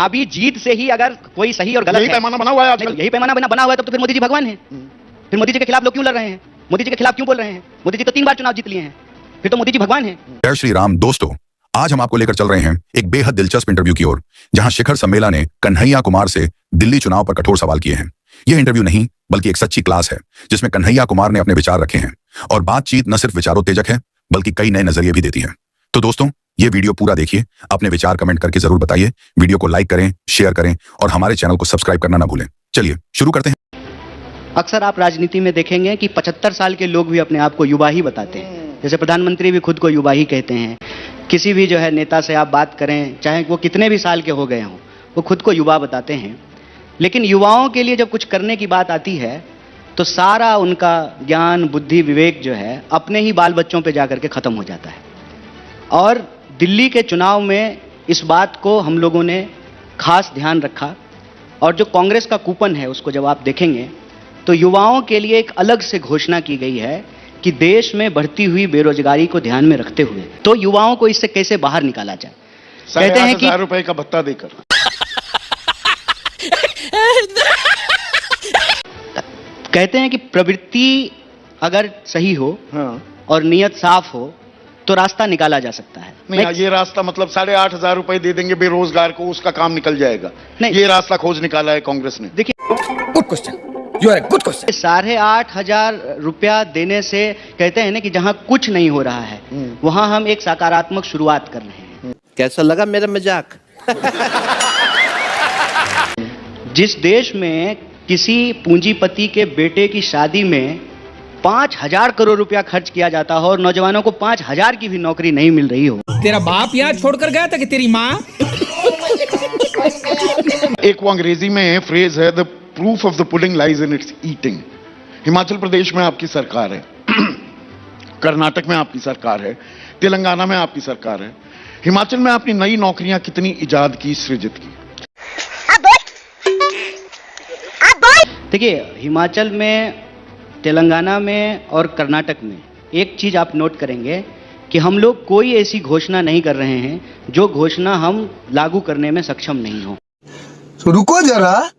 अभी जीत से ही अगर कोई सही और गलत यही पैमाना बना हुआ है आजकल। यही पैमाना बना हुआ है, तब तो फिर मोदी जी भगवान है। फिर मोदी जी के खिलाफ लोग क्यों लड़ रहे हैं? मोदी जी के खिलाफ क्यों बोल रहे हैं? मोदी जी तो 3 बार चुनाव जीत लिए हैं, फिर तो मोदी जी भगवान है। जय श्री राम दोस्तों, आज हम आपको लेकर चल रहे हैं एक बेहद दिलचस्प इंटरव्यू की ओर, जहां शिखर सम्मेला ने कन्हैया कुमार से दिल्ली चुनाव पर कठोर सवाल किए हैं। यह इंटरव्यू नहीं बल्कि एक सच्ची क्लास है, जिसमें कन्हैया कुमार ने अपने विचार रखे हैं और बातचीत न सिर्फ विचारोत्तेजक है बल्कि कई नए नजरिए भी देती है। तो दोस्तों, ये वीडियो पूरा देखिए, अपने विचार कमेंट करके जरूर बताइए, वीडियो को लाइक करें, शेयर करें और हमारे चैनल को सब्सक्राइब करना ना भूलें। चलिए शुरू करते हैं। अक्सर आप राजनीति में देखेंगे कि 75 साल के लोग भी अपने आप को युवा ही बताते हैं। जैसे प्रधानमंत्री भी खुद को युवा ही कहते हैं। किसी भी जो है नेता से आप बात करें, चाहे वो कितने भी साल के हो गए हों, वो खुद को युवा बताते हैं। लेकिन युवाओं के लिए जब कुछ करने की बात आती है तो सारा उनका ज्ञान, बुद्धि, विवेक जो है अपने ही बाल बच्चों पे जाकर के खत्म हो जाता है। और दिल्ली के चुनाव में इस बात को हम लोगों ने खास ध्यान रखा। और जो कांग्रेस का कूपन है उसको जब आप देखेंगे तो युवाओं के लिए एक अलग से घोषणा की गई है कि देश में बढ़ती हुई बेरोजगारी को ध्यान में रखते हुए तो युवाओं को इससे कैसे बाहर निकाला जाए। कहते हैं कि ₹8,000 का भत्ता देकर कहते हैं कि प्रवृत्ति अगर सही हो और नियत साफ हो तो रास्ता निकाला जा सकता है। नहीं, ये रास्ता मतलब ₹8,500 दे देंगे बेरोजगार को, उसका काम निकल जाएगा। नहीं, ये रास्ता खोज निकाला है कांग्रेस ने। देखिए, good question, you are a good question. ₹8,500 देने से कहते हैं ना कि जहां कुछ नहीं हो रहा है वहां हम एक सकारात्मक शुरुआत कर रहे हैं। कैसा लगा मेरा मजाक? जिस देश में किसी पूंजीपति के बेटे की शादी में 5,000 करोड़ रुपया खर्च किया जाता हो और नौजवानों को 5,000 की भी नौकरी नहीं मिल रही हो। तेरा बाप यहाँ छोड़कर गया था कि तेरी माँ? एक वो अंग्रेजी में फ्रेज है, the proof of the pudding lies in its eating. Himachal Pradesh में आपकी सरकार है, कर्नाटक में आपकी सरकार है, तेलंगाना में आपकी सरकार है। हिमाचल में आपने नई नौकरियां कितनी इजाद की, सृजित की? देखिए, हिमाचल में, तेलंगाना में और कर्नाटक में एक चीज आप नोट करेंगे कि हम लोग कोई ऐसी घोषणा नहीं कर रहे हैं जो घोषणा हम लागू करने में सक्षम नहीं हो। तो रुको जरा,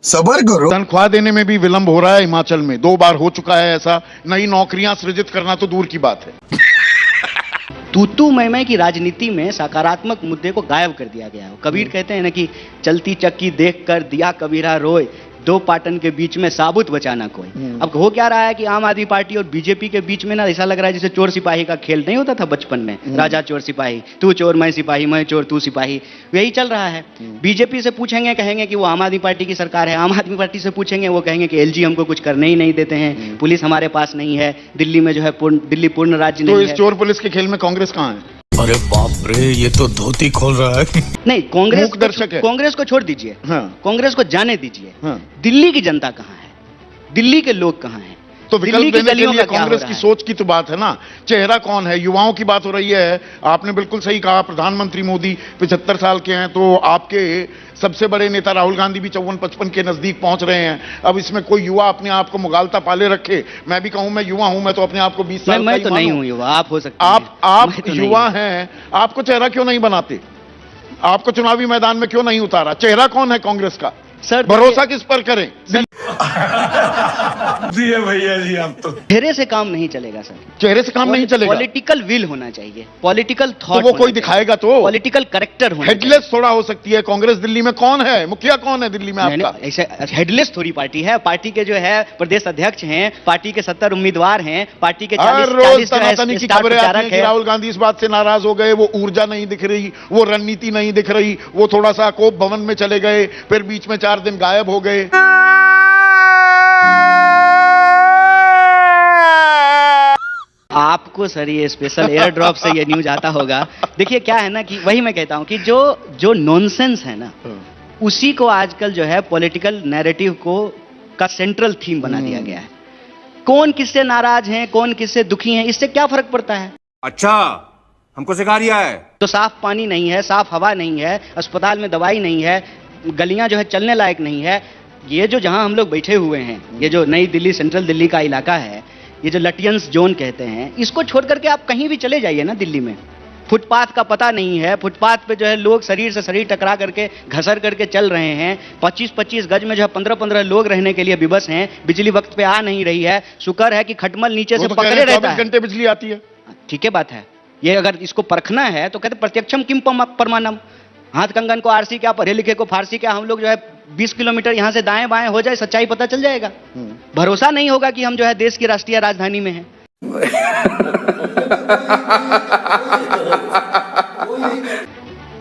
सब्र करो। तनख्वाह देने में भी विलंब हो रहा है हिमाचल में, 2 बार हो चुका है ऐसा। नई नौकरियां सृजित करना तो दूर की बात है। तूतू मैमै की राजनीति में सकारात्मक मुद्दे को गायब कर दिया गया है। कबीर कहते हैं ना कि चलती चक्की देखकर दिया कबीरा रोए, 2 पाटन के बीच में साबुत बचाना कोई। अब हो क्या रहा है कि आम आदमी पार्टी और बीजेपी के बीच में ना ऐसा लग रहा है जैसे चोर सिपाही का खेल नहीं होता था बचपन में, राजा चोर सिपाही, तू चोर मैं सिपाही, मैं चोर तू सिपाही, यही चल रहा है। बीजेपी से पूछेंगे कहेंगे कि वो आम आदमी पार्टी की सरकार है, आम आदमी पार्टी से पूछेंगे वो कहेंगे कि एलजी हमको कुछ करने ही नहीं देते हैं, पुलिस हमारे पास नहीं है, दिल्ली में जो है दिल्ली पूर्ण राज्य नहीं है। तो इस चोर पुलिस के खेल में कांग्रेस कहां है? अरे बाप रे, ये तो धोती खोल रहा है। नहीं, कांग्रेस को छोड़ दीजिए, कांग्रेस को जाने दीजिए। दिल्ली की जनता कहां है? दिल्ली के लोग कहां हैं? तो विकल्प देने के लिए कांग्रेस की सोच की तो बात है ना। चेहरा कौन है? युवाओं की बात हो रही है। आपने बिल्कुल सही कहा, प्रधानमंत्री मोदी 75 साल के हैं, तो आपके सबसे बड़े नेता राहुल गांधी भी 54-55 के नजदीक पहुंच रहे हैं। अब इसमें कोई युवा अपने आप को मुगालता पाले रखे? मैं भी कहूं मैं युवा हूं, मैं तो अपने आप को 20 साल मैं तो नहीं हूं युवा, आप हो सकते हैं। आप युवा हैं, आपको चेहरा क्यों नहीं बनाते? आपको चुनावी मैदान में क्यों नहीं उतारा? चेहरा कौन है कांग्रेस का? सर, भरोसा किस पर करें? जी भैया जी, आप तो चेहरे से काम नहीं चलेगा सर। चेहरे से काम नहीं चलेगा। पॉलिटिकल विल होना चाहिए, पॉलिटिकल थॉट। तो वो कोई दिखाएगा तो? पॉलिटिकल करेक्टर होना। हेडलेस थोड़ा हो सकती है कांग्रेस। दिल्ली में कौन है मुखिया? कौन है दिल्ली में आपका? ऐसे हेडलेस थोड़ी पार्टी है। पार्टी के जो है प्रदेश अध्यक्ष हैं, पार्टी के 70 उम्मीदवार हैं, पार्टी के 40 खबरें आती हैं कि राहुल गांधी इस बात से नाराज हो गए, वो ऊर्जा नहीं दिख रही, वो रणनीति नहीं दिख रही, वो थोड़ा सा कोप भवन में चले गए, फिर बीच में 4 दिन गायब हो गए। आपको सर ये स्पेशल एयर ड्रॉप से ये न्यूज आता होगा। देखिए क्या है ना कि वही मैं कहता हूं कि जो नॉनसेंस है ना, उसी को आजकल जो है पॉलिटिकल नैरेटिव को का सेंट्रल थीम बना दिया गया है। कौन किससे नाराज हैं, कौन किससे दुखी हैं, इससे क्या फर्क पड़ता है? अच्छा, हमको सिखा रिया है। तो साफ पानी नहीं है, साफ हवा नहीं है, अस्पताल में दवाई नहीं है, गलियां जो है चलने लायक नहीं है। ये जो जहां हम लोग बैठे हुए हैं, ये जो नई दिल्ली, सेंट्रल दिल्ली का इलाका है, ये जो लटियंस जोन कहते हैं, इसको छोड़ करके आप कहीं भी चले जाइए ना दिल्ली में, फुटपाथ का पता नहीं है, फुटपाथ पे जो है लोग शरीर से शरीर टकरा करके घसर करके चल रहे हैं, 25-25 गज में जो है 15-15 लोग रहने के लिए विवश हैं, बिजली वक्त पे आ नहीं रही है। शुक्र है कि खटमल नीचे से पकड़े रहता है। 24 घंटे बिजली आती है। ठीक है बात है, ये अगर इसको परखना है तो कहते प्रत्यक्षम किम प्रमाणम, हाथ कंगन को आरसी क्या, पढ़े लिखे को फारसी क्या, हम लोग जो है 20 किलोमीटर यहां से दाएं बाएं हो जाए, सच्चाई पता चल जाएगा। भरोसा नहीं होगा कि हम जो है देश की राष्ट्रीय राजधानी में हैं।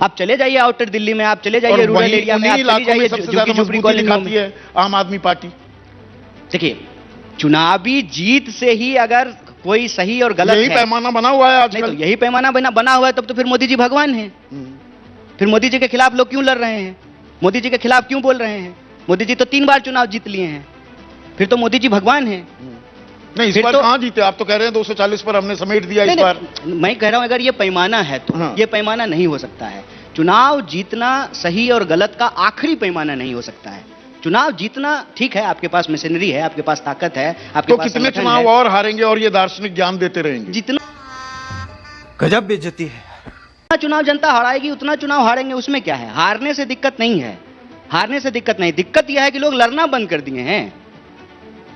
आप चले जाइए आउटर दिल्ली में, आप चले जाइए रूरल एरिया में, आप चले जाइए सबसे ज्यादा मजबूती दिखाती है आम आदमी पार्टी। देखिए, चुनावी जीत से ही अगर कोई सही और गलत यही है, पैमाना बना हुआ है आजकल। नहीं तो यही पैमाना बना हुआ है, तब तो फिर मोदी जी भगवान हैं। फिर मोदी जी के खिलाफ लोग क्यों लड़ रहे हैं, मोदी जी के खिलाफ क्यों बोल रहे हैं? मोदी जी तो 3 बार चुनाव जीत लिए हैं, फिर तो मोदी जी भगवान हैं। नहीं, इस फिर बार तो कहां जीते? आप तो कह रहे हैं 240 पर हमने समेट दिया इस बार। मैं कह रहा हूं अगर ये पैमाना है तो हाँ। ये पैमाना नहीं हो सकता है। चुनाव जीतना सही और गलत का आखिरी पैमाना नहीं हो सकता है। चुनाव जीतना ठीक है, आपके पास मशीनरी है, आपके पास ताकत है, आपके तो पास कितने संगठन चुनाव है। और हारेंगे और ये दार्शनिक ज्ञान देते रहेंगे? जितना गजब बेइज्जती है। चुनाव जनता हारेगी उतना चुनाव हारेंगे, उसमें क्या है? हारने से दिक्कत नहीं है, हारने से दिक्कत नहीं, दिक्कत यह है कि लोग लड़ना बंद कर दिए हैं।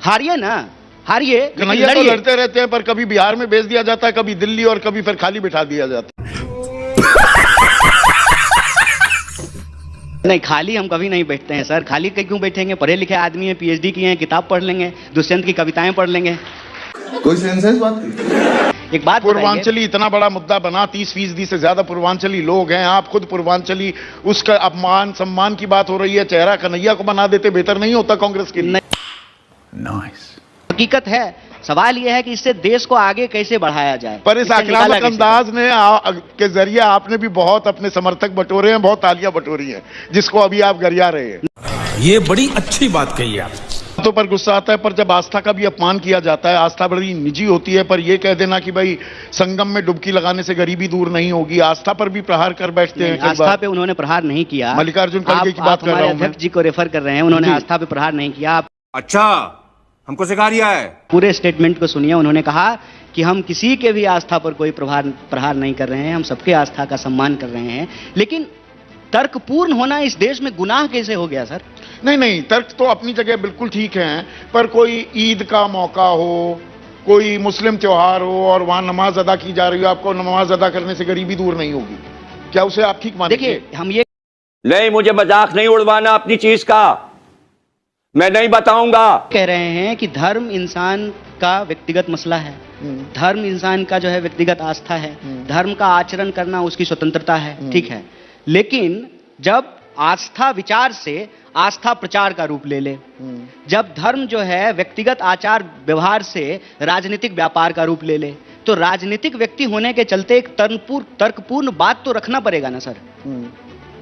हारिए ना, हारिए, लेकिन कन्हैया तो लड़िए। लड़ते रहते हैं, पर कभी बिहार में भेज दिया जाता है, कभी दिल्ली, और कभी फिर खाली बिठा दिया जाता है। नहीं, खाली हम कभी नहीं बैठते हैं सर, खाली क्यों बैठेंगे? पढ़े लिखे आदमी हैं, पीएचडी किए हैं, किताब पढ़ लेंगे, दुष्यंत की कविताएं पढ़ लेंगे। कोई सेंस है इस बात की? एक बात बताइए, पूर्वांचली इतना बड़ा मुद्दा बना, 30% से ज्यादा पूर्वांचली लोग हैं, आप खुद पूर्वांचली, उसका अपमान सम्मान की बात हो रही है, चेहरा कन्हैया को बना देते बेहतर नहीं होता कांग्रेस के लिए? नाइस। हकीकत है, सवाल यह है कि इससे देश को आगे कैसे बढ़ाया जाए। पर इस इससे निकाला आक्रामक कैसे अंदाज ने के जरिए आपने भी बहुत अपने समर्थक बटोरे हैं, बहुत तालियां बटोरी हैं, जिसको अभी आप गरिया रहे हैं। ये बड़ी अच्छी बात कही आप। तो पर गुस्सा आता है, पर जब आस्था का भी अपमान किया जाता है, आस्था बड़ी निजी होती है, पर यह कह देना कि भाई संगम में डुबकी लगाने से गरीबी दूर नहीं होगी, आस्था पर भी प्रहार कर बैठते हैं। कई आस्था बार पे उन्होंने प्रहार नहीं किया। मल्लिकार्जुन खड़गे की बात कर हमारे रहा हूं मैं। अध्यक्ष जी को रेफर कर रहे हैं, उन्होंने जी। आस्था पे प्रहार नहीं किया। आप अच्छा, हमको सिखा रिया है। पूरे स्टेटमेंट को सुनिए, उन्होंने कहा कि हम किसी के भी आस्था पर कोई प्रहार नहीं कर रहे हैं, हम सबके आस्था का सम्मान कर रहे हैं। लेकिन तर्कपूर्ण होना इस देश में गुनाह कैसे हो गया सर? नहीं, तर्क तो अपनी जगह बिल्कुल ठीक है, पर कोई ईद का मौका हो, कोई मुस्लिम त्योहार हो और वहां नमाज अदा की जा रही हो, आपको नमाज अदा करने से गरीबी दूर नहीं होगी, क्या उसे आप ठीक मानेंगे? देखिए, हम ये नहीं, मुझे मजाक नहीं उड़वाना अपनी चीज का, मैं नहीं बताऊंगा। कह रहे हैं कि धर्म इंसान का व्यक्तिगत मसला है, धर्म इंसान का जो है व्यक्तिगत आस्था है, धर्म का आचरण करना उसकी स्वतंत्रता है, ठीक है। लेकिन जब आस्था विचार से आस्था प्रचार का रूप ले ले, जब धर्म जो है व्यक्तिगत आचार व्यवहार से राजनीतिक व्यापार का रूप ले ले, तो राजनीतिक व्यक्ति होने के चलते एक तर्कपूर्ण बात तो रखना पड़ेगा ना सर।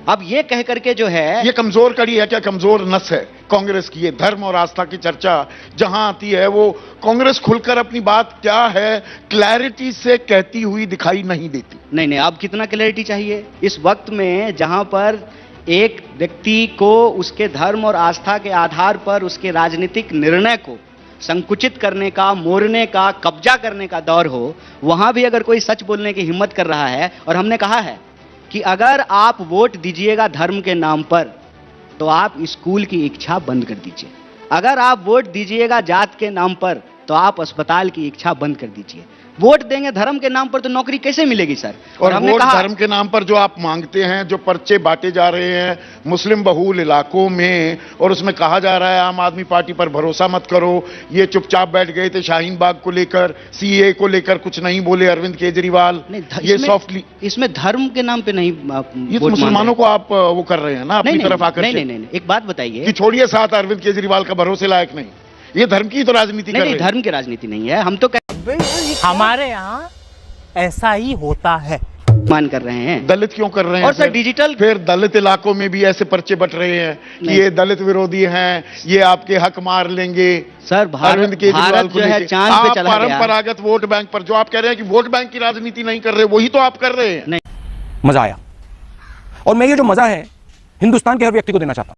अब ये कह करके जो है, ये कमजोर कड़ी है क्या, कमजोर नस है कांग्रेस की? ये धर्म और आस्था की चर्चा जहां आती है, वो कांग्रेस खुलकर अपनी बात क्या है क्लैरिटी से कहती हुई दिखाई नहीं देती। नहीं, अब कितना क्लैरिटी चाहिए इस वक्त में, जहां पर एक व्यक्ति को उसके धर्म और आस्था के आधार पर उसके राजनीतिक निर्णय को संकुचित करने का, मोड़ने का, कब्जा करने का दौर हो, वहां भी अगर कोई सच बोलने की हिम्मत कर रहा है, और हमने कहा है कि अगर आप वोट दीजिएगा धर्म के नाम पर तो आप स्कूल की इच्छा बंद कर दीजिए, अगर आप वोट दीजिएगा जात के नाम पर तो आप अस्पताल की इच्छा बंद कर दीजिए। वोट देंगे धर्म के नाम पर तो नौकरी कैसे मिलेगी सर? और हमने वोट कहा धर्म के नाम पर जो आप मांगते हैं, जो पर्चे बांटे जा रहे हैं मुस्लिम बहुल इलाकों में, और उसमें कहा जा रहा है आम आदमी पार्टी पर भरोसा मत करो, ये चुपचाप बैठ गए थे शाहीन बाग को लेकर, सीए को लेकर कुछ नहीं बोले अरविंद केजरीवाल, ये सॉफ्टली, इसमें धर्म के नाम पे नहीं ये तो मुसलमानों को आप वो कर रहे हैं ना अपनी तरफ आकर। नहीं, एक बात बताइए कि छोड़िए साथ अरविंद केजरीवाल का भरोसे लायक नहीं, ये धर्म की तो राजनीति कर रहे हैं। धर्म की राजनीति नहीं है, हम तो हमारे यहाँ ऐसा ही होता है। मान कर रहे हैं। दलित क्यों कर रहे हैं? और सर डिजिटल, फिर दलित इलाकों में भी ऐसे पर्चे बट रहे हैं कि ये दलित विरोधी हैं, ये आपके हक मार लेंगे। सर भारत जो है चांद पे चला गया। परंपरागत वोट बैंक पर जो आप कह रहे हैं कि वोट बैंक की राजनीति नहीं कर रहे, वही तो आप कर रहे हैं। मजा आया, और मैं ये जो मजा है हिंदुस्तान के हर व्यक्ति को देना चाहता हूं।